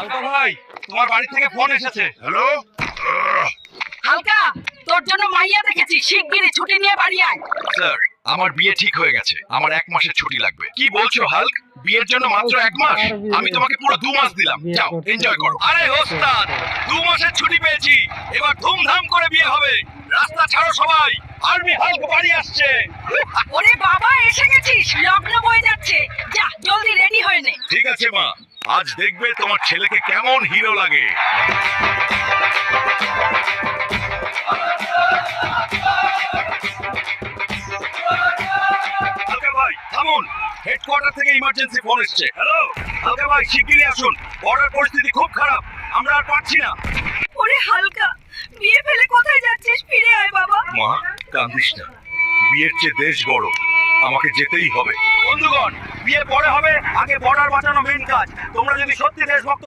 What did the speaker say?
হালকা ভাই, তোমার বাড়ি থেকে ফোন এসেছে। হ্যালো, হালকা, তোর জন্য মাইয়া দেখেছি, শিগগিরই ছুটি নিয়ে বাড়ি আয়। স্যার আমার বিয়ে ঠিক হয়ে গেছে, আমার 1 মাসের ছুটি লাগবে। কি বলছো হাল্ক? বিয়ের জন্য মাত্র 1 মাস? আমি তোমাকে পুরো 2 মাস দিলাম, যাও এনজয় করো। আরে ওস্তাদ, 2 মাসের ছুটি পেয়েছি, এবার ধুমধাম করে বিয়ে হবে। রাস্তা ছাড়ো সবাই, আর্মি হাল্ক বাড়ি আসছে। ওরে বাবা, এসে গেছিস, লগ্ন বয়ে যাচ্ছে, যা জলদি রেডি হয়ে নে। ঠিক আছে মা, আজ দেখবে তোমার ছেলেকে কেমন হিরো লাগে। হালকা ভাই থামুন, হেডকোয়ার্টার থেকে ইমার্জেন্সি ফোন এসেছে। হ্যালো হালকা ভাই, শিগগিরই আসুন, বর্ডার পরিস্থিতি খুব খারাপ, আমরা আর পারছি না। ওরে হালকা, বিয়ে ফেলে কোথায় যাচ্ছিস? ফিরে আয় বাবা। মা কান্দিস না, বিয়ের চেয়ে দেশ বড়, আমাকে যেতেই হবে। বন্ধুগণ, বিয়ে পরে হবে, আগে বর্ডার বাঁচানো মেইন কাজ। তোমরা যদি সত্যি দেশভক্ত